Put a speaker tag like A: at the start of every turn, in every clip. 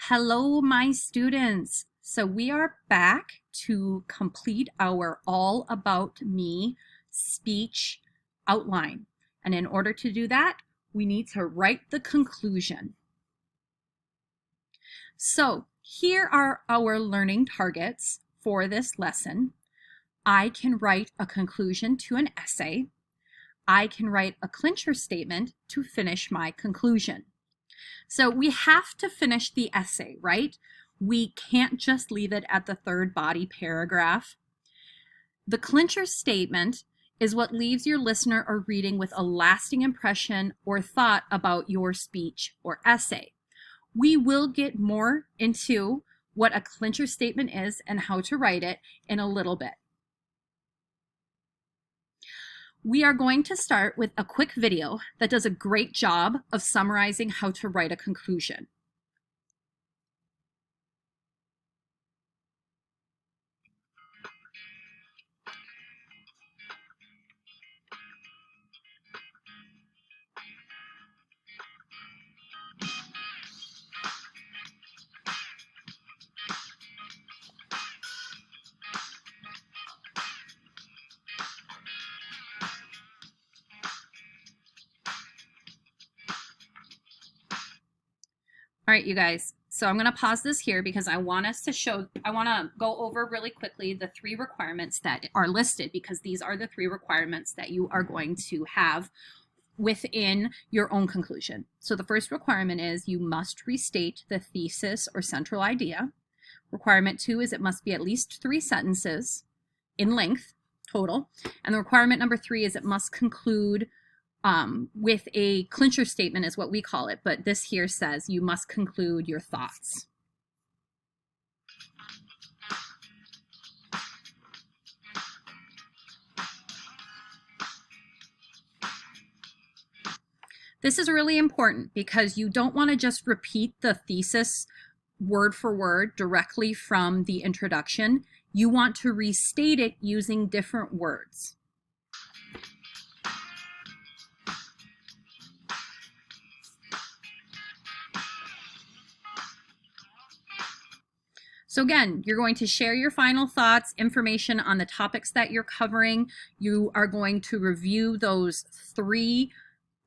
A: Hello, my students. So we are back to complete our All About Me speech outline. And in order to do that, we need to write the conclusion. So here are our learning targets for this lesson. I can write a conclusion to an essay. I can write a clincher statement to finish my conclusion. So we have to finish the essay, right? We can't just leave it at the third body paragraph. The clincher statement is what leaves your listener or reading with a lasting impression or thought about your speech or essay. We will get more into what a clincher statement is and how to write it in a little bit. We are going to start with a quick video that does a great job of summarizing how to write a conclusion. All right, you guys, so I'm going to pause this here because I want to go over really quickly the 3 requirements that are listed, because these are the 3 requirements that you are going to have within your own conclusion. So the first requirement is you must restate the thesis or central idea. Requirement 2 is it must be at least 3 sentences in length total. And the requirement number 3 is it must conclude with a clincher statement is what we call it, but this here says you must conclude your thoughts. This is really important because you don't want to just repeat the thesis word for word directly from the introduction. You want to restate it using different words. So again, you're going to share your final thoughts, information on the topics that you're covering. You are going to review those 3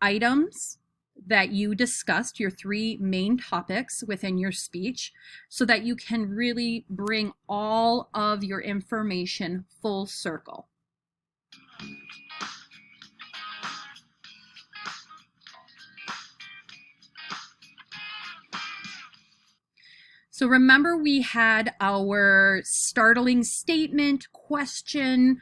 A: items that you discussed, your 3 main topics within your speech, so that you can really bring all of your information full circle. So remember, we had our startling statement, question,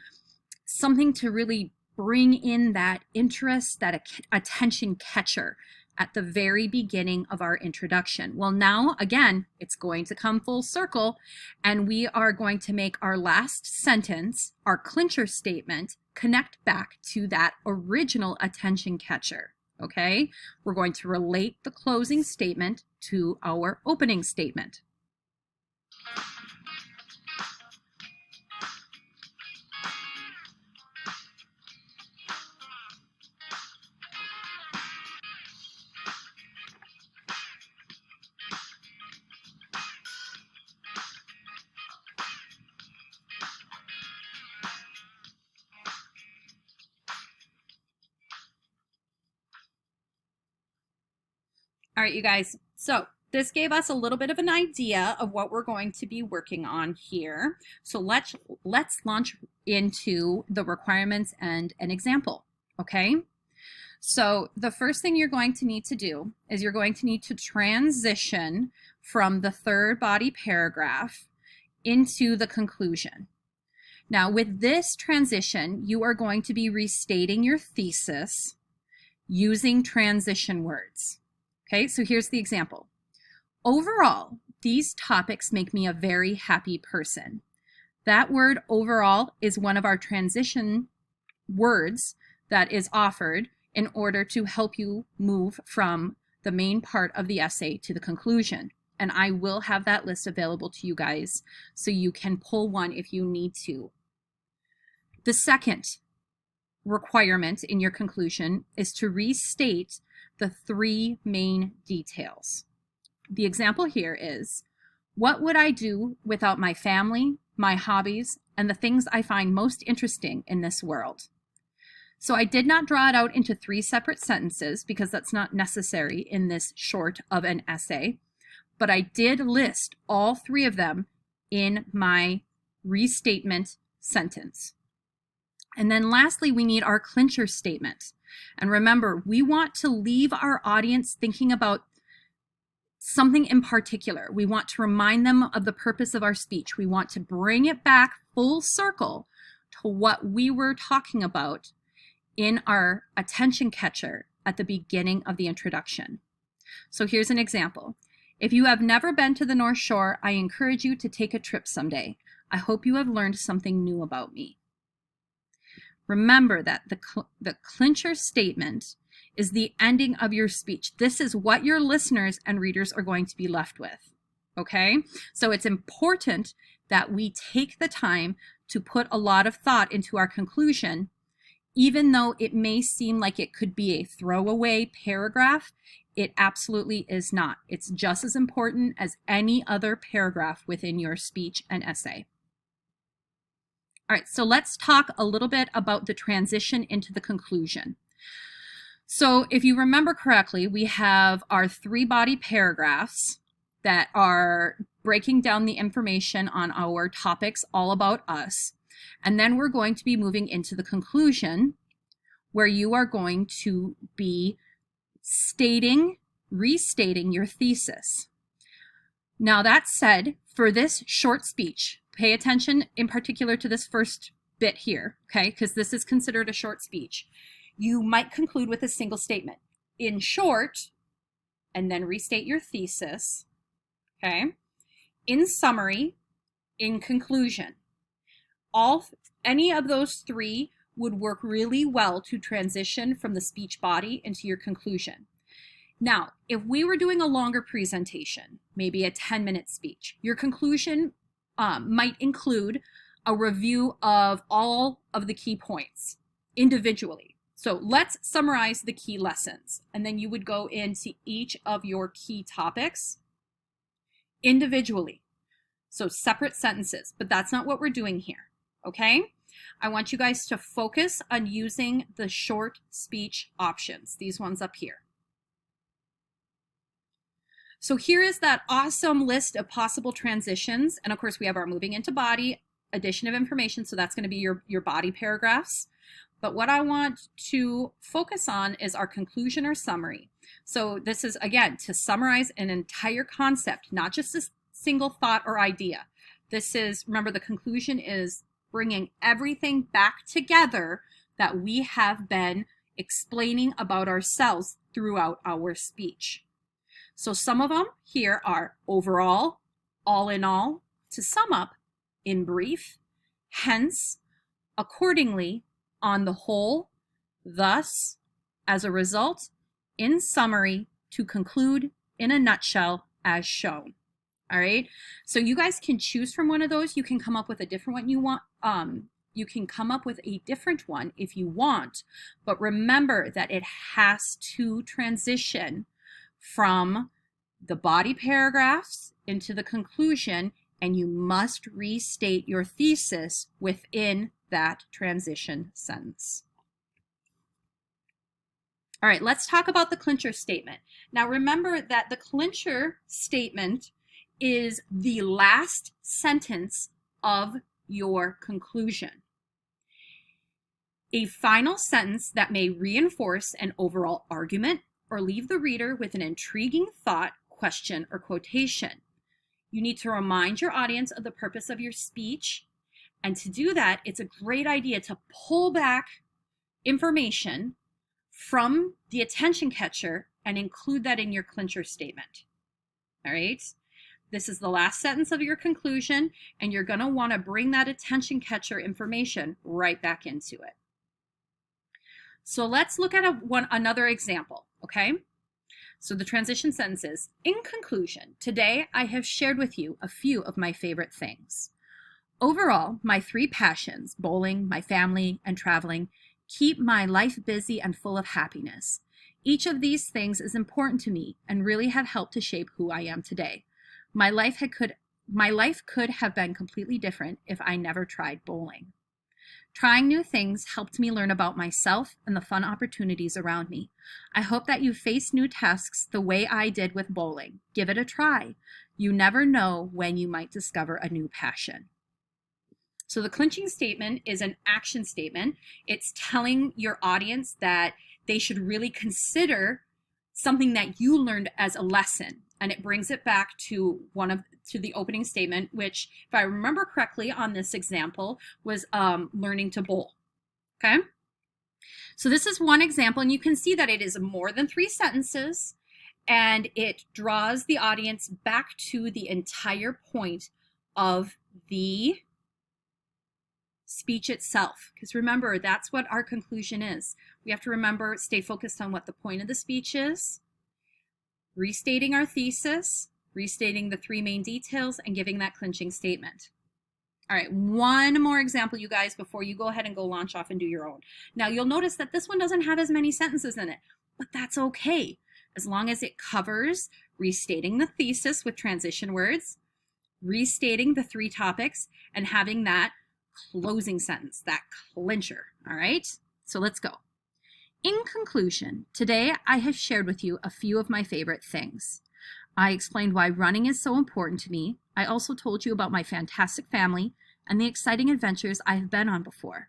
A: something to really bring in that interest, that attention catcher at the very beginning of our introduction. Well, now, again, it's going to come full circle, and we are going to make our last sentence, our clincher statement, connect back to that original attention catcher. Okay? We're going to relate the closing statement to our opening statement. All right, you guys, so this gave us a little bit of an idea of what we're going to be working on here. So let's launch into the requirements and an example, okay? So the first thing you're going to need to do is you're going to need to transition from the third body paragraph into the conclusion. Now, with this transition, you are going to be restating your thesis using transition words. Okay, so here's the example. Overall, these topics make me a very happy person. That word overall is one of our transition words that is offered in order to help you move from the main part of the essay to the conclusion. And I will have that list available to you guys so you can pull one if you need to. The second requirement in your conclusion is to restate the 3 main details. the example here is, what would I do without my family, my hobbies, and the things I find most interesting in this world? So I did not draw it out into 3 separate sentences because that's not necessary in this short of an essay, but I did list all 3 of them in my restatement sentence. And then lastly, we need our clincher statement. And remember, we want to leave our audience thinking about something in particular. We want to remind them of the purpose of our speech. We want to bring it back full circle to what we were talking about in our attention catcher at the beginning of the introduction. So here's an example. If you have never been to the North Shore, I encourage you to take a trip someday. I hope you have learned something new about me. Remember that the clincher statement is the ending of your speech. This is what your listeners and readers are going to be left with, okay? So it's important that we take the time to put a lot of thought into our conclusion. Even though it may seem like it could be a throwaway paragraph, it absolutely is not. It's just as important as any other paragraph within your speech and essay. All right, so let's talk a little bit about the transition into the conclusion. So if you remember correctly, we have our 3 body paragraphs that are breaking down the information on our topics all about us. And then we're going to be moving into the conclusion, where you are going to be restating your thesis. Now that said, for this short speech, pay attention in particular to this first bit here, okay? Because this is considered a short speech. You might conclude with a single statement. In short, and then restate your thesis, okay? In summary, in conclusion. Any of those 3 would work really well to transition from the speech body into your conclusion. Now, if we were doing a longer presentation, maybe a 10-minute speech, your conclusion might include a review of all of the key points individually. So let's summarize the key lessons, and then you would go into each of your key topics individually. So separate sentences, but that's not what we're doing here. Okay, I want you guys to focus on using the short speech options, these ones up here. So here is that awesome list of possible transitions. And of course, we have our moving into body, addition of information. So that's going to be your body paragraphs. But what I want to focus on is our conclusion or summary. So this is, again, to summarize an entire concept, not just a single thought or idea. This is, remember, the conclusion is bringing everything back together that we have been explaining about ourselves throughout our speech. So some of them here are overall, all in all, to sum up, in brief, hence, accordingly, on the whole, thus, as a result, in summary, to conclude, in a nutshell, as shown. All right, so you guys can choose from one of those. You can come up with a different one you want. You can come up with a different one if you want, but remember that it has to transition from the body paragraphs into the conclusion, and you must restate your thesis within that transition sentence. All right, let's talk about the clincher statement. Now remember that the clincher statement is the last sentence of your conclusion. A final sentence that may reinforce an overall argument or leave the reader with an intriguing thought, question, or quotation. You need to remind your audience of the purpose of your speech. And to do that, it's a great idea to pull back information from the attention catcher and include that in your clincher statement. All right? This is the last sentence of your conclusion, and you're going to want to bring that attention catcher information right back into it. So let's look at another example, okay? So the transition sentences. In conclusion, today I have shared with you a few of my favorite things. Overall, my 3 passions, bowling, my family, and traveling, keep my life busy and full of happiness. Each of these things is important to me and really have helped to shape who I am today. My life could have been completely different if I never tried bowling. Trying new things helped me learn about myself and the fun opportunities around me. I hope that you face new tasks the way I did with bowling. Give it a try. You never know when you might discover a new passion. So the clinching statement is an action statement. It's telling your audience that they should really consider something that you learned as a lesson. And it brings it back to the opening statement, which, if I remember correctly on this example, was learning to bowl. Okay. So this is one example, and you can see that it is more than 3 sentences, and it draws the audience back to the entire point of the speech itself. Because remember, that's what our conclusion is. We have to remember, stay focused on what the point of the speech is, restating our thesis, restating the 3 main details, and giving that clinching statement. All right, one more example, you guys, before you go ahead and go launch off and do your own. Now, you'll notice that this one doesn't have as many sentences in it, but that's okay, as long as it covers restating the thesis with transition words, restating the 3 topics, and having that closing sentence, that clincher. All right, so let's go. In conclusion, today I have shared with you a few of my favorite things. I explained why running is so important to me. I also told you about my fantastic family and the exciting adventures I have been on before.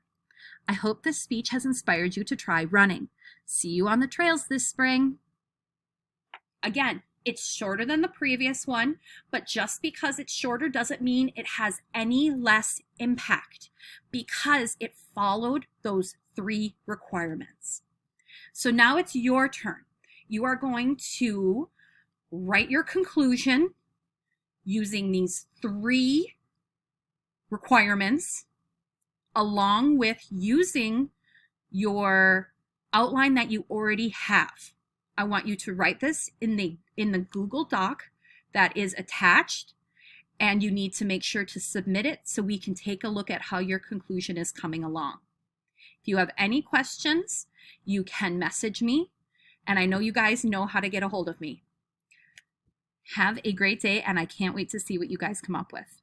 A: I hope this speech has inspired you to try running. See you on the trails this spring. Again, it's shorter than the previous one, but just because it's shorter doesn't mean it has any less impact, because it followed those 3 requirements. So now it's your turn. You are going to write your conclusion using these 3 requirements, along with using your outline that you already have. I want you to write this in the Google Doc that is attached, and you need to make sure to submit it so we can take a look at how your conclusion is coming along. If you have any questions, you can message me, and I know you guys know how to get a hold of me. Have a great day, and I can't wait to see what you guys come up with.